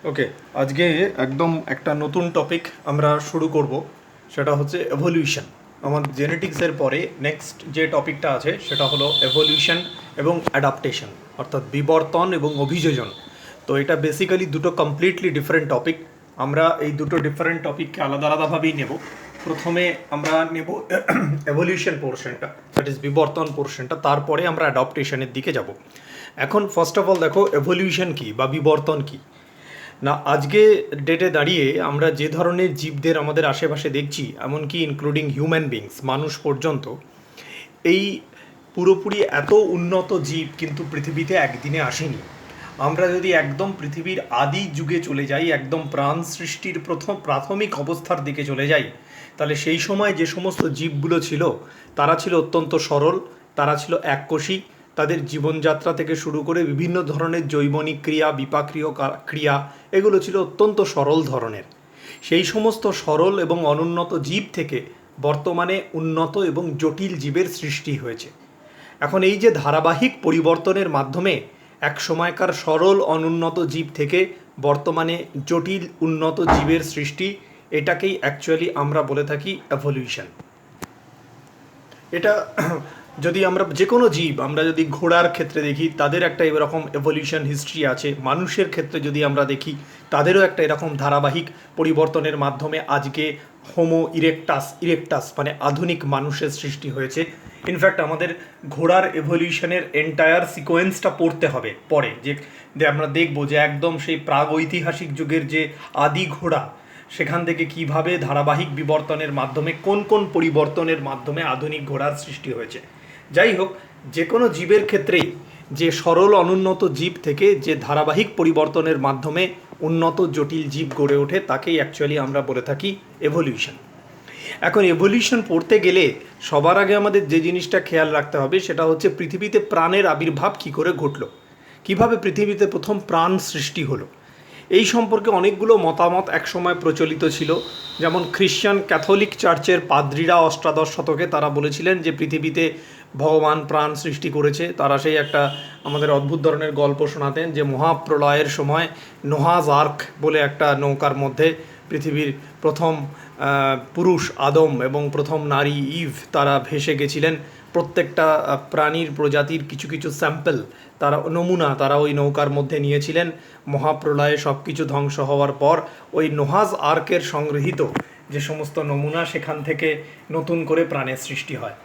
ওকে, আজকে একদম একটা নতুন টপিক আমরা শুরু করব, সেটা হচ্ছে এভলিউশন। আমাদের জেনেটিক্সের পরে নেক্সট যে টপিকটা আছে সেটা হলো এভলিউশন এবং অ্যাডাপ্টেশন, অর্থাৎ বিবর্তন এবং অভিযোজন। তো এটা বেসিক্যালি দুটো কমপ্লিটলি ডিফারেন্ট টপিক। আমরা এই দুটো ডিফারেন্ট টপিককে আলাদা আলাদাভাবেই নেব। প্রথমে আমরা নেব এভলিউশন পোর্শনটা, দ্যাট ইজ বিবর্তন পোর্শনটা, তারপরে আমরা অ্যাডাপ্টেশনের দিকে যাব। এখন ফার্স্ট অফ অল দেখো এভলিউশন কী বা বিবর্তন কী না। আজকে ডেটে দাঁড়িয়ে আমরা যে ধরনের জীবদের আমাদের আশেপাশে দেখছি, এমনকি ইনক্লুডিং হিউম্যান বিংস, মানুষ পর্যন্ত, এই পুরোপুরি এত উন্নত জীব কিন্তু পৃথিবীতে একদিনে আসেনি। আমরা যদি একদম পৃথিবীর আদি যুগে চলে যাই, একদম প্রাণ সৃষ্টির প্রাথমিক অবস্থার দিকে চলে যাই, তাহলে সেই সময় যে সমস্ত জীবগুলো ছিল তারা ছিল অত্যন্ত সরল, তারা ছিল এককোষী। তাদের জীবনযাত্রা থেকে শুরু করে বিভিন্ন ধরনের জৈবনিক ক্রিয়া, বিপাকীয় ক্রিয়া, এগুলো ছিল অত্যন্ত সরল ধরনের। সেই সমস্ত সরল এবং অনুন্নত জীব থেকে বর্তমানে উন্নত এবং জটিল জীবের সৃষ্টি হয়েছে। এখন এই যে ধারাবাহিক পরিবর্তনের মাধ্যমে এক সময়কার সরল অনুন্নত জীব থেকে বর্তমানে জটিল উন্নত জীবের সৃষ্টি, এটাকেই অ্যাকচুয়ালি আমরা বলে থাকি এভলিউশন। এটা যদি আমরা যে কোনো জীব, আমরা যদি ঘোড়ার ক্ষেত্রে দেখি তাদের একটা এরকম এভলিউশন হিস্ট্রি আছে, মানুষের ক্ষেত্রে যদি আমরা দেখি তাদেরও একটা এরকম ধারাবাহিক পরিবর্তনের মাধ্যমে আজকে হোমো ইরেকটাস মানে আধুনিক মানুষের সৃষ্টি হয়েছে। ইনফ্যাক্ট আমাদের ঘোড়ার এভলিউশনের এন্টায়ার সিকোয়েন্সটা পড়তে হবে পরে, যে আমরা দেখব যে একদম সেই প্রাগৈতিহাসিক যুগের যে আদি ঘোড়া, সেখান থেকে কিভাবে ধারাবাহিক বিবর্তনের মাধ্যমে কোন কোন পরিবর্তনের মাধ্যমে আধুনিক ঘোড়ার সৃষ্টি হয়েছে। যাই হোক, যে কোনো জীবের ক্ষেত্রেই যে সরল অনুন্নত জীব থেকে যে ধারাবাহিক পরিবর্তনের মাধ্যমে উন্নত জটিল জীব গড়ে ওঠে, তাকেই অ্যাকচুয়ালি আমরা বলে থাকি এভলিউশন। এখন এভলিউশন পড়তে গেলে সবার আগে আমাদের যে জিনিসটা খেয়াল রাখতে হবে সেটা হচ্ছে পৃথিবীতে প্রাণের আবির্ভাব কী করে ঘটলো, কিভাবে পৃথিবীতে প্রথম প্রাণ সৃষ্টি হলো। এই সম্পর্কে অনেকগুলো মতামত একসময় প্রচলিত ছিল। যেমন খ্রিশ্চান ক্যাথলিক চার্চের পাদ্রীরা অষ্টাদশ শতকে তারা বলেছিলেন যে পৃথিবীতে ভগবান প্রাণ সৃষ্টি করেছে। তারা সেই একটা আমাদের অদ্ভুত ধরনের গল্প শোনাতেন যে মহাপ্রলয়ের সময় নোহাজ আর্ক বলে একটা নৌকার মধ্যে পৃথিবীর প্রথম পুরুষ আদম এবং প্রথম নারী ইভ তারা ভেসে গেছিলেন। প্রত্যেকটা প্রাণীর প্রজাতির কিছু কিছু স্যাম্পল, তারা নমুনা তারা ওই নৌকার মধ্যে নিয়েছিলেন। মহাপ্রলয়ে সব কিছু ধ্বংস হওয়ার পর ওই নোহাজ আর্কের সংগৃহীত যে সমস্ত নমুনা, সেখান থেকে নতুন করে প্রাণের সৃষ্টি হয়।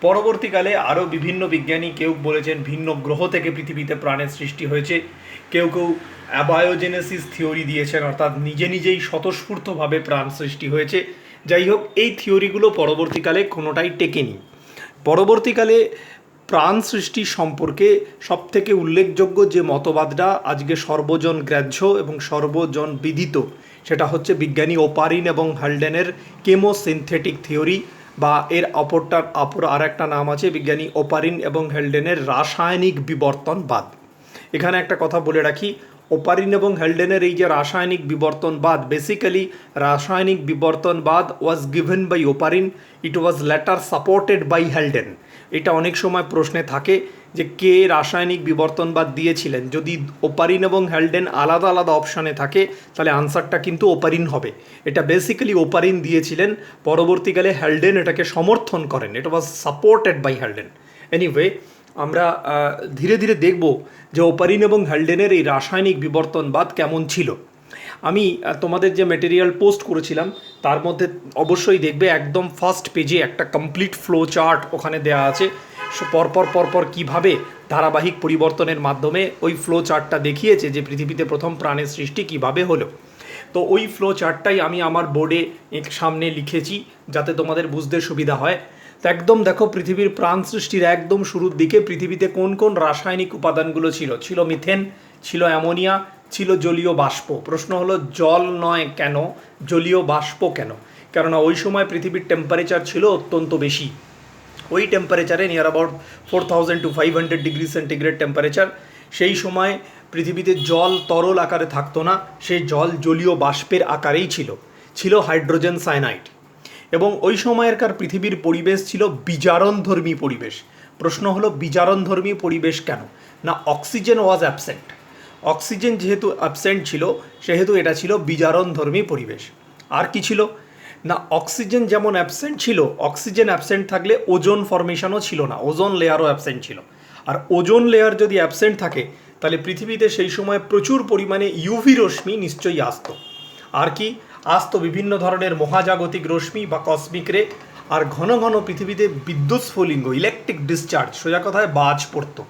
পরবর্তীকালে আরও বিভিন্ন বিজ্ঞানী, কেউ বলেছেন ভিন্ন গ্রহ থেকে পৃথিবীতে প্রাণের সৃষ্টি হয়েছে, কেউ কেউ অ্যাবায়োজেনেসিস থিওরি দিয়েছেন, অর্থাৎ নিজে নিজেই স্বতঃস্ফূর্তভাবে প্রাণ সৃষ্টি হয়েছে। যাই হোক, এই থিওরিগুলো পরবর্তীকালে কোনোটাই টেকেনি। পরবর্তীকালে প্রাণ সৃষ্টি সম্পর্কে সবথেকে উল্লেখযোগ্য যে মতবাদটা আজকে সর্বজন গ্রাহ্য এবং সর্বজন বিদিত, সেটা হচ্ছে বিজ্ঞানী ওপারিন এবং হাল্ডেনের কেমোসিনথেটিক থিওরি, বা এর অপর আর একটা নাম আছে বিজ্ঞানী ওপারিন এবং হেলডেনের রাসায়নিক বিবর্তনবাদ। এখানে একটা কথা বলে রাখি, ওপারিন এবং হেলডেনের এই যে রাসায়নিক বিবর্তনবাদ, বেসিক্যালি রাসায়নিক বিবর্তনবাদ was given by Oparin, it was later supported by Haldane. এটা অনেক সময় প্রশ্নে থাকে যে কে রাসায়নিক বিবর্তনবাদ দিয়েছিলেন। যদি ওপারিন এবং হেলডেন আলাদা আলাদা অপশানে থাকে তাহলে আনসারটা কিন্তু ওপারিন হবে। এটা বেসিক্যালি ওপারিন দিয়েছিলেন, পরবর্তীকালে হেলডেন এটাকে সমর্থন করেন, এটা ওয়াজ সাপোর্টেড বাই হেলডেন। এনিওয়ে, আমরা ধীরে ধীরে দেখব যে ওপারিন এবং হেলডেনের এই রাসায়নিক বিবর্তনবাদ কেমন ছিল। আমি তোমাদের যে মেটেরিয়াল পোস্ট করেছিলাম তার মধ্যে অবশ্যই দেখবে একদম ফার্স্ট পেজে একটা কমপ্লিট ফ্লো চার্ট ওখানে দেওয়া আছে। পরপর কীভাবে ধারাবাহিক পরিবর্তনের মাধ্যমে ওই ফ্লো চার্টটা দেখিয়েছে যে পৃথিবীতে প্রথম প্রাণের সৃষ্টি কিভাবে হলো। তো ওই ফ্লো চার্টটাই আমি আমার বোর্ডে সামনে লিখেছি যাতে তোমাদের বুঝতে সুবিধা হয়। তো একদম দেখো, পৃথিবীর প্রাণ সৃষ্টির একদম শুরুর দিকে পৃথিবীতে কোন কোন রাসায়নিক উপাদানগুলো ছিল। ছিল মিথেন, ছিল অ্যামোনিয়া, ছিল জলীয় বাষ্প। প্রশ্ন হলো জল নয় কেন, জলীয় বাষ্প কেন? কেননা ওই সময় পৃথিবীর টেম্পারেচার ছিল অত্যন্ত বেশি। ওই টেম্পারেচারে near about 4000 to 500 degree centigrade temperature. সেই সময় পৃথিবীতে জল তরল আকারে থাকতো না, সেই জল জলীয় বাষ্পের আকারেই ছিল, ছিল হাইড্রোজেন সায়ানাইড। এবং ওই সময়কার পৃথিবীর পরিবেশ ছিল বিজারণধর্মী পরিবেশ। প্রশ্ন হলো বিজারণধর্মী পরিবেশ কেন? না, অক্সিজেন ওয়াজ অ্যাবসেন্ট। অক্সিজেন যেহেতু অ্যাবসেন্ট ছিল সেহেতু এটা ছিল বিজারণধর্মী পরিবেশ। আর কি ছিল না, অক্সিজেন যেমন অ্যাবসেন্ট ছিল, অক্সিজেন অ্যাবসেন্ট থাকলে ওজোন ফর্মেশনও ছিল না, ওজোন লেয়ারও অ্যাবসেন্ট ছিল। আর ওজোন লেয়ার যদি অ্যাবসেন্ট থাকে তাহলে পৃথিবীতে সেই সময় প্রচুর পরিমাণে ইউভি রশ্মি নিশ্চয়ই আসতো। আর কি আসতো? বিভিন্ন ধরনের মহাজাগতিক রশ্মি বা কসমিক রে। আর ঘন ঘন পৃথিবীতে বিদ্যুৎ স্ফুলিঙ্গ, ইলেকট্রিক ডিসচার্জ, সোজা কথায় বাজ পড়তো,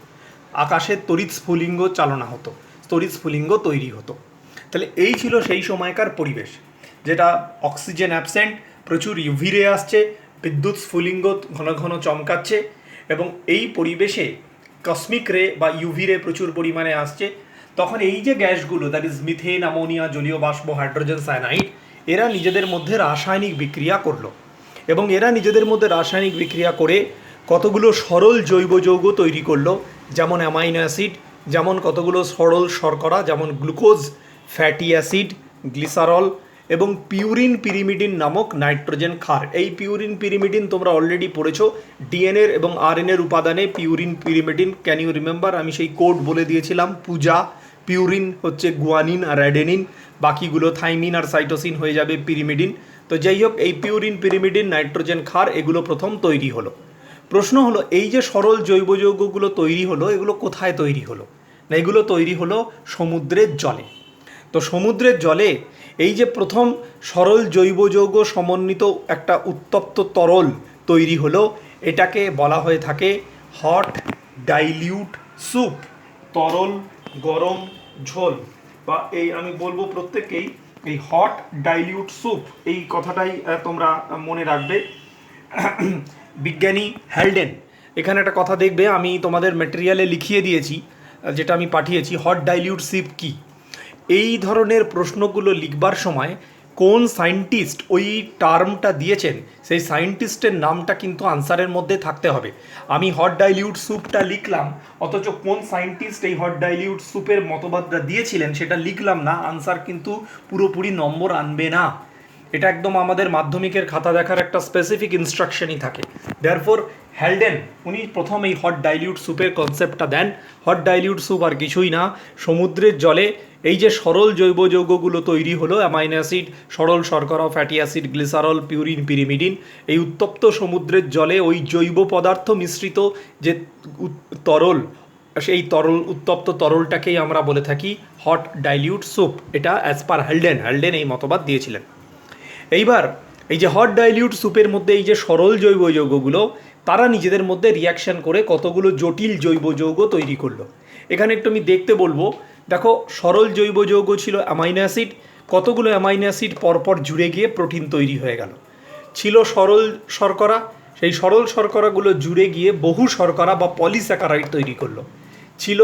আকাশে তড়িৎ স্ফুলিঙ্গ চালনা হতো, তড়িৎ স্ফুলিঙ্গ তৈরি হতো। তাহলে এই ছিল সেই সময়কার পরিবেশ, যেটা অক্সিজেন অ্যাবসেন্ট, প্রচুর ইউভি রে আসছে, বিদ্যুৎ স্ফুলিঙ্গ ঘন ঘন চমকাচ্ছে, এবং এই পরিবেশে কসমিক রে বা ইউভি রে প্রচুর পরিমাণে আসছে। তখন এই যে গ্যাসগুলো, দ্যাট ইজ মিথেন, অ্যামোনিয়া, জলীয় বাষ্প, হাইড্রোজেন সায়ানাইড, এরা নিজেদের মধ্যে রাসায়নিক বিক্রিয়া করলো। এবং এরা নিজেদের মধ্যে রাসায়নিক বিক্রিয়া করে কতগুলো সরল জৈব যৌগ তৈরি করলো, যেমন অ্যামাইনো অ্যাসিড, যেমন কতগুলো সরল শর্করা, যেমন গ্লুকোজ, ফ্যাটি অ্যাসিড, গ্লিসারল, এবং পিউরিন পিরিমিডিন নামক নাইট্রোজেন ক্ষার। এই পিউরিন পিরিমিডিন তোমরা অলরেডি পড়েছো ডিএনএর এবং আরএনএর উপাদানে purine pyrimidine. Can you remember? আমি সেই কোড বলে দিয়েছিলাম, পূজা। পিউরিন হচ্ছে গুয়ানিন আর অ্যাডেনিন, বাকিগুলো থাইমিন আর সাইটোসিন হয়ে যাবে পিরিমিডিন। তো যাই হোক, এই পিউরিন পিরিমিডিন, নাইট্রোজেন ক্ষার, এগুলো প্রথম তৈরি হলো। প্রশ্ন হলো, এই যে সরল জৈব যৌগগুলো তৈরি হলো, এগুলো কোথায় তৈরি হলো? না, এগুলো তৈরি হলো সমুদ্রের জলে। তো সমুদ্রের জলে এই যে প্রথম সরল জৈব যৌগ সমন্বিত একটা উত্তপ্ত তরল তৈরি হলো, এটাকে বলা হয়ে থাকে হট ডাইলিউট স্যুপ, তরল গরম ঝোল। বা এই আমি বলবো প্রত্যেককেই এই হট ডাইলিউট স্যুপ, এই কথাটাই তোমরা মনে রাখবে। বিজ্ঞানী হ্যালডেন এখানে একটা কথা দেখবে, আমি তোমাদের ম্যাটেরিয়ালে লিখিয়ে দিয়েছি, যেটা আমি পাঠিয়েছি, হট ডাইলিউট স্যুপ কি। এই ধরনের প্রশ্নগুলো লিখবার সময় কোন সায়েন্টিস্ট ওই টার্মটা দিয়েছেন, সেই সায়েন্টিস্টের নামটা কিন্তু আনসারের মধ্যে থাকতে হবে। আমি হট ডাইলিউট স্যুপটা লিখলাম, অথচ কোন সায়েন্টিস্ট এই হট ডাইলিউট স্যুপের মতবাদটা দিয়েছিলেন সেটা লিখলাম না, আনসার কিন্তু পুরোপুরি নম্বর আনবে না। এটা একদম আমাদের মাধ্যমিকের খাতা দেখার একটা স্পেসিফিক ইনস্ট্রাকশনই থাকে। দেয়ারফর হ্যালডেন উনি প্রথম এই হট ডাইলিউট স্যুপের কনসেপ্টটা দেন। হট ডাইলিউট স্যুপ আর কিছুই না, সমুদ্রের জলে এই যে সরল জৈব যৌগগুলো তৈরি হলো, অ্যামাইনো অ্যাসিড, সরল শর্করা, fatty acid, glycerol, purine pyrimidine, এই উত্তপ্ত সমুদ্রের জলে ওই জৈব পদার্থ মিশ্রিত যে তরল, সেই তরল, উত্তপ্ত তরলটাকেই আমরা বলে থাকি হট ডাইলিউট স্যুপ। এটা অ্যাজ পার হ্যালডেন, হ্যালডেন এই মতবাদ দিয়েছিলেন। এইবার এই যে হট ডাইলিউট স্যুপের মধ্যে এই যে সরল জৈব যৌগগুলো, তারা নিজেদের মধ্যে রিয়াকশন করে কতগুলো জটিল জৈব যৌগ তৈরি করলো। এখানে একটু আমি দেখতে বলবো, দেখো সরল জৈব যৌগ ছিল অ্যামাইনো অ্যাসিড, কতগুলো অ্যামাইনো অ্যাসিড পরপর জুড়ে গিয়ে প্রোটিন তৈরি হয়ে গেল। ছিল সরল শর্করা, সেই সরল শর্করাগুলো জুড়ে গিয়ে বহু শর্করা বা পলিস্যাকারাইড তৈরি করলো। ছিল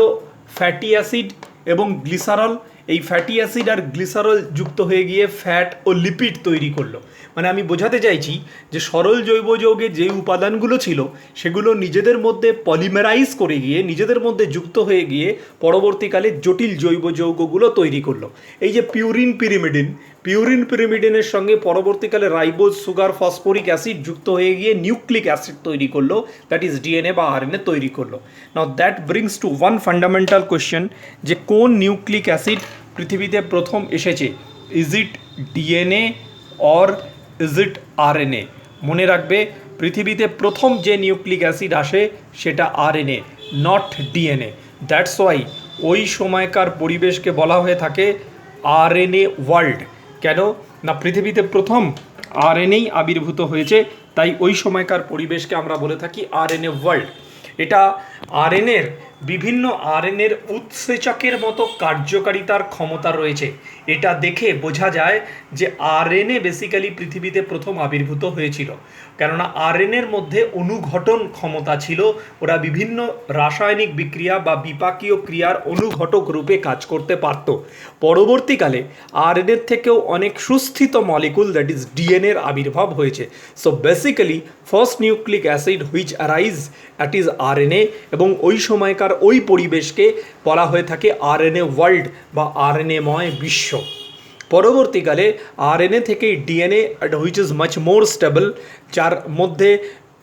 ফ্যাটি অ্যাসিড এবং গ্লিসারল, এই ফ্যাটি অ্যাসিড আর গ্লিসারল যুক্ত হয়ে গিয়ে ফ্যাট ও লিপিড তৈরি করলো। মানে আমি বোঝাতে চাইছি যে সরল জৈব যৌগে যে উপাদানগুলো ছিল সেগুলো নিজেদের মধ্যে পলিমারাইজ করে গিয়ে, নিজেদের মধ্যে যুক্ত হয়ে গিয়ে পরবর্তীকালে জটিল জৈব যৌগগুলো তৈরি করলো। এই যে পিউরিন পিরিমিডিন, পিউরিন পিরিমিডিনের সঙ্গে পরবর্তীকালে রাইবোজ, সুগার, ফসফরিক অ্যাসিড যুক্ত হয়ে গিয়ে নিউক্লিক অ্যাসিড তৈরি করলো, দ্যাট ইজ ডিএনএ বা আরএনএ তৈরি করলো। Now that brings to one fundamental question, যে কোন নিউক্লিক অ্যাসিড পৃথিবীতে প্রথম এসেছে? Is it DNA or is it RNA? মনে রাখবে, পৃথিবীতে প্রথম যে নিউক্লিক অ্যাসিড আসে সেটা RNA, not DNA. That's why ওই সময়কার পরিবেশকে বলা হয়ে থাকে আরএনএ ওয়ার্ল্ড। কেন না, পৃথিবীতে প্রথম আরএনএই আবির্ভূত হয়েছে, তাই ওই সময়কার পরিবেশকে আমরা বলে থাকি আরএনএ ওয়ার্ল্ড। এটা আরএনএর বিভিন্ন আরএনএর উৎসেচকের মতো কার্যকারিতার ক্ষমতা রয়েছে। এটা দেখে বোঝা যায় যে আরএনএ বেসিক্যালি পৃথিবীতে প্রথম আবির্ভূত হয়েছিল, কেননা আরএনএর মধ্যে অনুঘটন ক্ষমতা ছিল। ওরা বিভিন্ন রাসায়নিক বিক্রিয়া বা বিপাকীয় ক্রিয়ার অনুঘটক রূপে কাজ করতে পারত। পরবর্তীকালে আরএনএর থেকেও অনেক সুস্থিত মলিকুল, দ্যাট ইজ ডিএনএর আবির্ভাব হয়েছে। So basically first nucleic acid which arise, that is RNA, এবং ওই সময়কার ওই পরিবেশকে বলা হয়ে থাকে আরএনএ ওয়ার্ল্ড বা আরএনএময় বিশ্ব। পরবর্তীকালে আরএনএ থেকে DNA which is much more stable, যার মধ্যে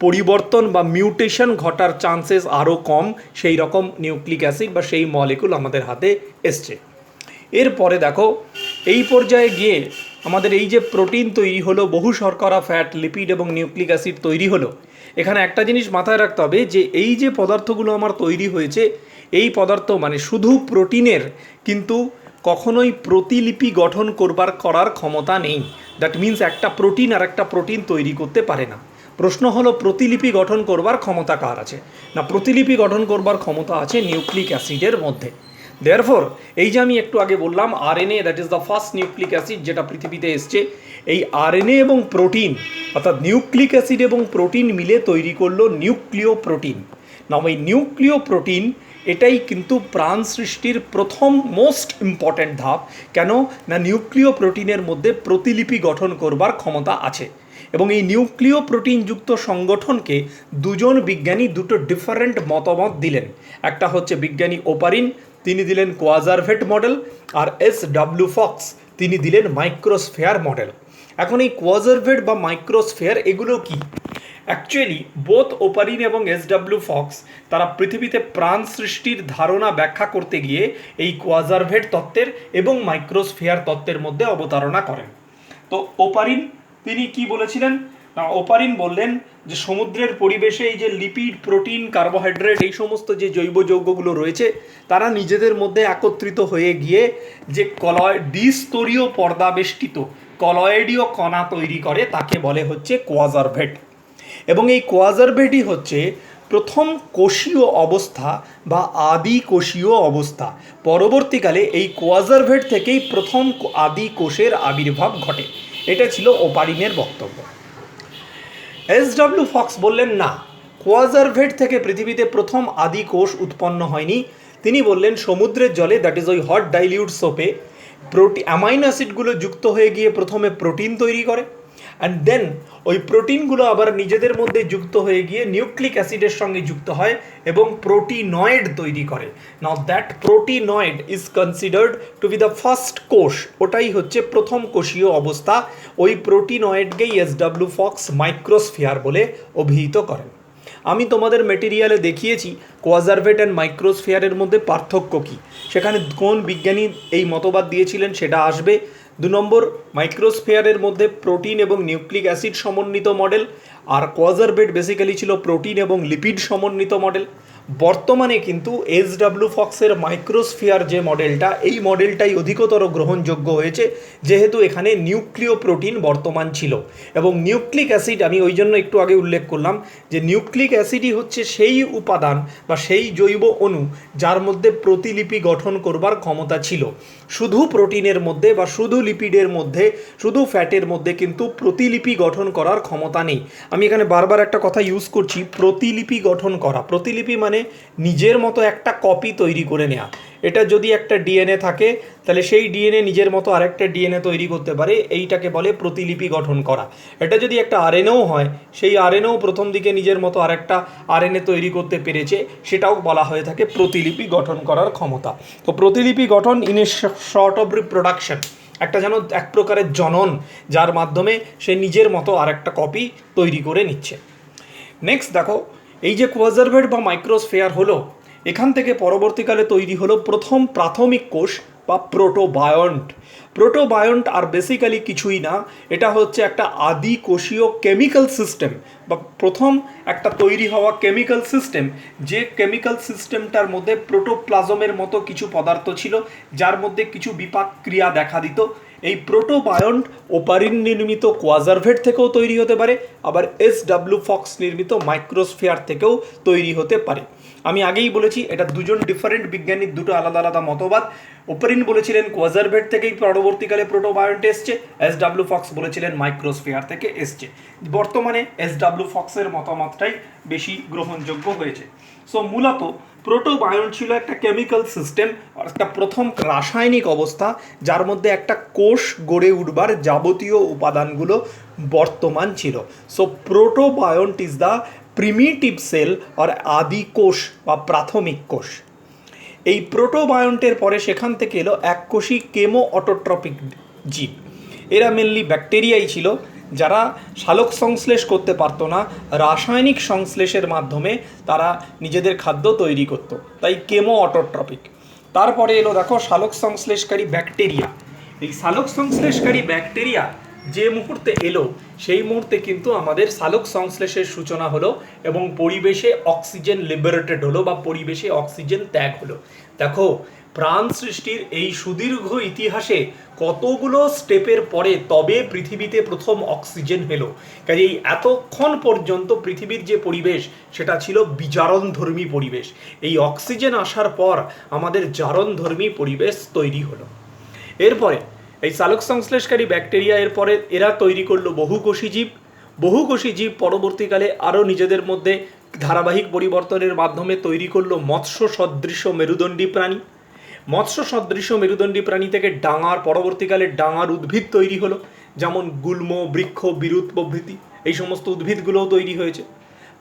পরিবর্তন বা মিউটেশন ঘটার চান্সেস আরও কম, সেই রকম নিউক্লিক অ্যাসিড বা সেই মলিকুল আমাদের হাতে এসছে। এরপরে দেখো এই পর্যায়ে গিয়ে আমাদের এই যে প্রোটিন তৈরি হলো, বহু শর্করা, ফ্যাট, লিপিড এবং নিউক্লিক অ্যাসিড তৈরি হলো, এখানে একটা জিনিস মাথায় রাখতে হবে যে এই যে পদার্থগুলো আমার তৈরি হয়েছে, এই পদার্থ মানে শুধু প্রোটিনের কিন্তু কখনোই প্রতিলিপি গঠন করার ক্ষমতা নেই। দ্যাট মিন্স একটা প্রোটিন আর একটা প্রোটিন তৈরি করতে পারে না। প্রশ্ন হলো প্রতিলিপি গঠন করবার ক্ষমতা কার আছে? না, প্রতিলিপি গঠন করবার ক্ষমতা আছে নিউক্লিক অ্যাসিডের মধ্যে। দেয়ারফর এই যে আমি একটু আগে বললাম RNA, that is the first nucleic acid যেটা পৃথিবীতে এসছে, এই আরএনএ এবং প্রোটিন অর্থাৎ নিউক্লিক অ্যাসিড এবং প্রোটিন মিলে তৈরি করলো নিউক্লিয় প্রোটিন। না, ওই নিউক্লিয় প্রোটিন এটাই কিন্তু প্রাণ সৃষ্টির প্রথম মোস্ট ইম্পর্ট্যান্ট ধাপ। কেন না, নিউক্লিয় প্রোটিনের মধ্যে প্রতিলিপি গঠন করবার ক্ষমতা আছে। এবং এই নিউক্লিয় প্রোটিনযুক্ত সংগঠনকে দুজন বিজ্ঞানী দুটো ডিফারেন্ট মতামত দিলেন। একটা হচ্ছে বিজ্ঞানী ওপারিন, তিনি দিলেন কোয়াজারভেট মডেল, আর এস.ডব্লিউ. ফক্স তিনি দিলেন মাইক্রোস্ফিয়ার মডেল। এখন এই কোয়াজারভেট বা মাইক্রোস্ফিয়ার এগুলো কি? অ্যাকচুয়ালি বোথ ওপারিন এবং এস.ডব্লিউ. ফক্স তারা পৃথিবীতে প্রাণ সৃষ্টির ধারণা ব্যাখ্যা করতে গিয়ে এই কোয়াজারভেট তত্ত্বের এবং মাইক্রোস্ফিয়ার তত্ত্বের মধ্যে অবতারণা করেন। তো ওপারিন তিনি কি বলেছিলেন? না, ওপারিন বললেন যে সমুদ্রের পরিবেশে এই যে লিপিড, প্রোটিন, কার্বোহাইড্রেট এই সমস্ত যে জৈব যৌগগুলো রয়েছে তারা নিজেদের মধ্যে একত্রিত হয়ে গিয়ে যে দ্বিস্তরীয় পর্দাবেষ্টিত কলয়েডীয় কণা তৈরি করে তাকে বলে হচ্ছে কোয়াজারভেট। এবং এই কোয়াজারভেটই হচ্ছে প্রথম কোষীয় অবস্থা বা আদি কোষীয় অবস্থা। পরবর্তীকালে এই কোয়াজারভেট থেকেই প্রথম আদি কোষের আবির্ভাব ঘটে। এটা ছিল ওপারিনের বক্তব্য। এস.ডব্লিউ. ফক্স বললেন না, কোয়াজারভেট থেকে পৃথিবীতে প্রথম আদি কোষ উৎপন্ন হয়নি। তিনি বললেন সমুদ্রের জলে, দ্যাট ইজ ওই হট ডাইলিউট সোপে অ্যামাইনো অ্যাসিডগুলো যুক্ত হয়ে গিয়ে প্রথমে প্রোটিন তৈরি করে, অ্যান্ড দেন ওই প্রোটিনগুলো আবার নিজেদের মধ্যে যুক্ত হয়ে গিয়ে নিউক্লিক অ্যাসিডের সঙ্গে যুক্ত হয় এবং প্রোটিনয়েড তৈরি করে। Now that proteinoid is considered to be the first কোষ, ওটাই হচ্ছে প্রথম কোষীয় অবস্থা। ওই প্রোটিনয়েডকেই এস.ডব্লিউ. ফক্স মাইক্রোস্ফিয়ার বলে অভিহিত করেন। আমি তোমাদের মেটেরিয়ালে দেখিয়েছি কোয়াজারভেট অ্যান্ড মাইক্রোস্ফিয়ারের মধ্যে পার্থক্য কী, সেখানে কোন বিজ্ঞানী এই মতবাদ দিয়েছিলেন সেটা আসবে। 2 নম্বর, মাইক্রোস্ফিয়ারের মধ্যে প্রোটিন এবং নিউক্লিক অ্যাসিড সমন্বিত মডেল, আর কোয়াজারভেট বেসিক্যালি ছিল প্রোটিন এবং লিপিড সমন্বিত মডেল। বর্তমানে কিন্তু এস.ডব্লিউ. ফক্সের মাইক্রোস্ফিয়ার যে মডেলটা, এই মডেলটাই অধিকতর গ্রহণযোগ্য হয়েছে, যেহেতু এখানে নিউক্লিয় প্রোটিন বর্তমান ছিল। এবং নিউক্লিক অ্যাসিড আমি ওই জন্য একটু আগে উল্লেখ করলাম যে নিউক্লিক অ্যাসিডই হচ্ছে সেই উপাদান বা সেই জৈব অণু যার মধ্যে প্রতিলিপি গঠন করবার ক্ষমতা ছিল। শুধু প্রোটিনের মধ্যে বা শুধু লিপিডের মধ্যে, শুধু ফ্যাটের মধ্যে কিন্তু প্রতিলিপি গঠন করার ক্ষমতা নেই। আমি এখানে বারবার একটা কথা ইউজ করছি, প্রতিলিপি গঠন করা। প্রতিলিপি মানে নিজের মতো একটা কপি তৈরি করে নেওয়া। এটা যদি একটা ডিএনএ থাকে তাহলে সেই ডিএনএ নিজের মতো আরেকটা ডিএনএ তৈরি করতে পারে, এইটাকে বলে প্রতিলিপি গঠন করা। এটা যদি একটা আরএনএও হয়, সেই আরএনএও প্রথম দিকে নিজের মতো আরেকটা আরএনএ তৈরি করতে পেরেছে, সেটাও বলা হয়ে থাকে প্রতিলিপি গঠন করার ক্ষমতা। তো প্রতিলিপি গঠন in a short of reproduction, একটা যেন এক প্রকারের জনন, যার মাধ্যমে সে নিজের মতো আরেকটা কপি তৈরি করে নিচ্ছে। নেক্সট দেখো, এই যে কোয়াজারভেট বা মাইক্রোস্ফিয়ার হলো, এখান থেকে পরবর্তীকালে তৈরি হলো প্রথম প্রাথমিক কোষ বা প্রোটোবায়ন্ট। প্রোটোবায়ন্ট আর বেসিক্যালি কিছুই না, এটা হচ্ছে একটা আদি কোষীয় কেমিক্যাল সিস্টেম বা প্রথম একটা তৈরি হওয়া কেমিক্যাল সিস্টেম, যে কেমিক্যাল সিস্টেমটার মধ্যে প্রোটোপ্লাজমের মতো কিছু পদার্থ ছিল যার মধ্যে কিছু বিপাক ক্রিয়া দেখা দিত। এই প্রোটোবায়ন্ট ওপারিন নির্মিত কোয়াজারভেট থেকেও তৈরি হতে পারে, আবার এস.ডব্লিউ. ফক্স নির্মিত মাইক্রোস্ফিয়ার থেকেও তৈরি হতে পারে। আমি আগেই বলেছি এটা দুজন ডিফারেন্ট বিজ্ঞানীর দুটো আলাদা আলাদা মতবাদ। ওপারিন বলেছিলেন কোয়াজারভেট থেকেই পরবর্তীকালে প্রোটোবায়ন্ট এসছে, এস.ডব্লিউ. ফক্স বলেছিলেন মাইক্রোস্ফিয়ার থেকে এসছে। বর্তমানে এস.ডব্লিউ. ফক্সের মতামতটাই বেশি গ্রহণযোগ্য হয়েছে। সো মূলত প্রোটোবায়ন্ট ছিল একটা কেমিক্যাল সিস্টেম, একটা প্রথম রাসায়নিক অবস্থা যার মধ্যে একটা কোষ গড়ে উঠবার যাবতীয় উপাদানগুলো বর্তমান ছিল। So protobiont is the primitive cell আর আদি কোষ বা প্রাথমিক কোষ। এই প্রোটোবায়ন্টের পরে সেখান থেকে এলো এককোষী কেমো অটোট্রপিক জীব। এরা মেনলি ব্যাকটেরিয়াই ছিল, যারা সালোক সংশ্লেষ করতে পারতো না, রাসায়নিক সংশ্লেষের মাধ্যমে তারা নিজেদের খাদ্য তৈরি করত, তাই কেমো অটোট্রপিক। তারপরে এলো দেখো সালোক সংশ্লেষকারী ব্যাকটেরিয়া। এই সালোক সংশ্লেষকারী ব্যাকটেরিয়া যে মুহূর্তে এলো সেই মুহূর্তে কিন্তু আমাদের সালোক সংশ্লেষের সূচনা হলো এবং পরিবেশে অক্সিজেন লিবারেটেড হলো বা পরিবেশে অক্সিজেন ত্যাগ হলো। দেখো প্রাণ সৃষ্টির এই সুদীর্ঘ ইতিহাসে কতগুলো স্টেপের পরে তবে পৃথিবীতে প্রথম অক্সিজেন এলো। কাজেই এতক্ষণ পর্যন্ত পৃথিবীর যে পরিবেশ সেটা ছিল বিজারণধর্মী পরিবেশ। এই অক্সিজেন আসার পর আমাদের জারণধর্মী পরিবেশ তৈরি হলো। এরপরে এই সালোক সংশ্লেষকারী ব্যাকটেরিয়া এরপরে এরা তৈরি করলো বহুকোষী জীব। বহুকোষী জীব পরবর্তীকালে আরও নিজেদের মধ্যে ধারাবাহিক পরিবর্তনের মাধ্যমে তৈরি করলো মৎস্য সদৃশ মেরুদণ্ডী প্রাণী। মৎস্য সদৃশ মেরুদণ্ডী প্রাণী থেকে ডাঙার পরবর্তীকালে ডাঙার উদ্ভিদ তৈরি হলো, যেমন গুল্ম, বৃক্ষ, বিরুৎ প্রভৃতি এই সমস্ত উদ্ভিদগুলোও তৈরি হয়েছে।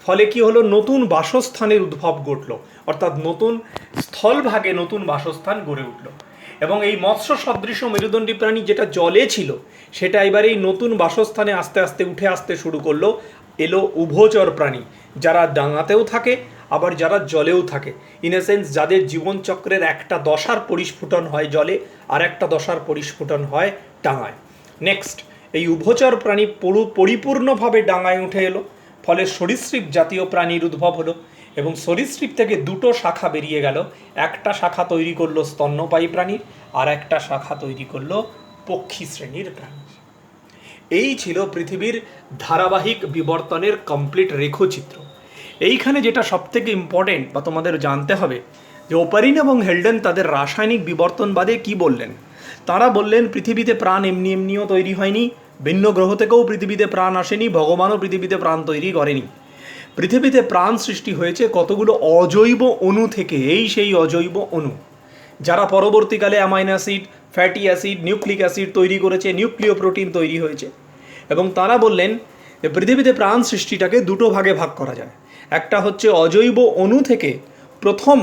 ফলে কি হলো, নতুন বাসস্থানের উদ্ভব ঘটলো, অর্থাৎ নতুন স্থলভাগে নতুন বাসস্থান গড়ে উঠলো। এবং এই মৎস্য সদৃশ মেরুদণ্ডী প্রাণী যেটা জলে ছিল সেটা এবার এই নতুন বাসস্থানে আস্তে আস্তে উঠে আসতে শুরু করলো। এলো উভচর প্রাণী, যারা ডাঙাতেও থাকে আবার যারা জলেও থাকে। ইন এ সেন্স যাদের জীবনচক্রের একটা দশার পরিস্ফুটন হয় জলে আর একটা দশার পরিস্ফুটন হয় ডাঙায়। নেক্সট এই উভচর প্রাণী পরিপূর্ণভাবে ডাঙায় উঠে এলো, ফলে সরীসৃপ জাতীয় প্রাণীর উদ্ভব হলো এবং সরীসৃপ থেকে দুটো শাখা বেরিয়ে গেল। একটা শাখা তৈরি করলো স্তন্যপায়ী প্রাণীর আর একটা শাখা তৈরি করলো পক্ষী শ্রেণীর প্রাণী। এই ছিল পৃথিবীর ধারাবাহিক বিবর্তনের কমপ্লিট রেখচিত্র। এইখানে যেটা সবথেকে ইম্পর্টেন্ট বা তোমাদের জানতে হবে যে ওপারিন এবং হেলডেন তাদের রাসায়নিক বিবর্তনবাদে কি বললেন। তারা বললেন পৃথিবীতে প্রাণ এমনি এমনিও তৈরি হয়নি, ভিন্ন গ্রহ থেকেও পৃথিবীতে প্রাণ আসেনি, ভগবানও পৃথিবীতে প্রাণ তৈরি করেনি। পৃথিবীতে প্রাণ সৃষ্টি হয়েছে কতগুলো অজৈব অণু থেকে। এই সেই অজৈব অণু যারা পরবর্তীকালে amino acid, fatty acid, nucleic acid তৈরি করেছে, নিউক্লিয় প্রোটিন তৈরি হয়েছে। এবং তারা বললেন যে পৃথিবীতে প্রাণ সৃষ্টিটাকে দুটো ভাগে ভাগ করা যায়। একটা হচ্ছে অজৈব অণু থেকে প্রথম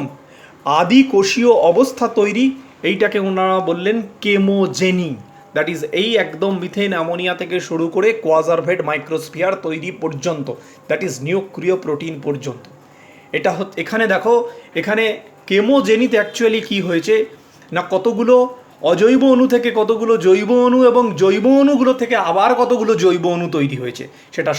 আদি কোষীয় অবস্থা তৈরি, এইটাকে ওনারা বললেন কেমোজেনি। দ্যাট ইজ এই একদম মিথেন অ্যামোনিয়া থেকে শুরু করে কোয়াজারভেট মাইক্রোস্ফিয়ার তৈরি পর্যন্ত, দ্যাট ইজ নিউক্লিয় প্রোটিন পর্যন্ত। এটা এখানে দেখো, এখানে কেমোজেনিতে অ্যাকচুয়ালি কী হয়েছে না, কতগুলো অজৈব অণু থেকে কতগুলো জৈব অণু এবং জৈব অণুগুলো থেকে আবার কতগুলো জৈব অণু তৈরি হয়েছে, সেটা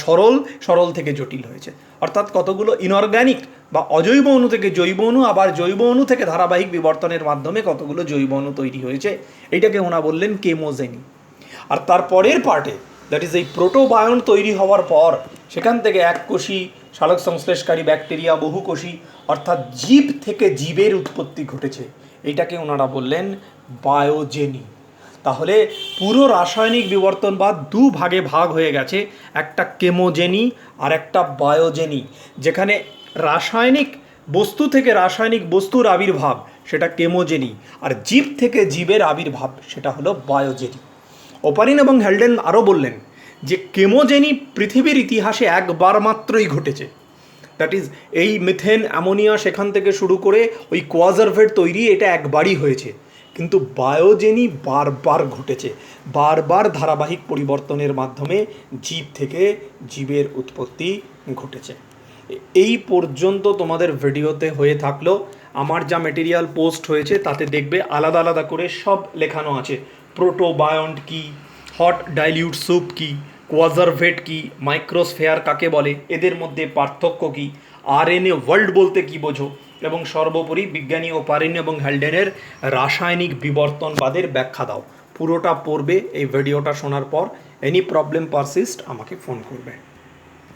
সরল থেকে জটিল হয়েছে। অর্থাৎ কতগুলো ইনঅর্গ্যানিক বা অজৈব অণু থেকে জৈব অণু, আবার জৈব অণু থেকে ধারাবাহিক বিবর্তনের মাধ্যমে কতগুলো জৈব অণু তৈরি হয়েছে, এইটাকে ওনা বললেন কেমোজেনি। আর তারপরের পার্টে দ্যাট ইজ এই প্রোটোবায়ন তৈরি হওয়ার পর সেখান থেকে এককোষী সালোক সংশ্লেষকারী ব্যাকটেরিয়া, বহুকোষী অর্থাৎ জীব থেকে জীবের উৎপত্তি ঘটেছে, এইটাকে ওনারা বললেন বায়োজেনি। তাহলে পুরো রাসায়নিক বিবর্তনবাদ দু ভাগে ভাগ হয়ে গেছে, একটা কেমোজেনি আর একটা বায়োজেনি। যেখানে রাসায়নিক বস্তু থেকে রাসায়নিক বস্তুর আবির্ভাব সেটা কেমোজেনি, আর জীব থেকে জীবের আবির্ভাব সেটা হলো বায়োজেনি। ওপারিন এবং হেলডেন আরও বললেন যে কেমোজেনি পৃথিবীর ইতিহাসে একবার মাত্রই ঘটেছে। দ্যাট ইজ এই মিথেন অ্যামোনিয়া সেখান থেকে শুরু করে ওই কোয়াজারভেট তৈরি, এটা একবারই হয়েছে। কিন্তু বায়োজেনি বারবার ঘটেছে, বারবার ধারাবাহিক পরিবর্তনের মাধ্যমে জীব থেকে জীবের উৎপত্তি ঘটেছে। এই পর্যন্ত তোমাদের ভিডিওতে হয়ে থাকলো। আমার যা মেটেরিয়াল পোস্ট হয়েছে তাতে দেখবে আলাদা আলাদা করে সব লেখানো আছে। প্রোটোবায়ন্ট কি, হট ডাইলিউট স্যুপ কি, কোয়াজারভেট কি, মাইক্রোস্ফেয়ার কাকে বলে, এদের মধ্যে পার্থক্য কি, আরএনএ ওয়ার্ল্ড বলতে কি বোঝো, এবং সর্বোপরি বিজ্ঞানী ওপারিন এবং হেলডেনের রাসায়নিক বিবর্তনবাদের ব্যাখ্যা দাও। পুরোটা পড়বে এই ভিডিওটা শোনার পর। এনি প্রবলেম পারসিস্ট আমাকে ফোন করবে।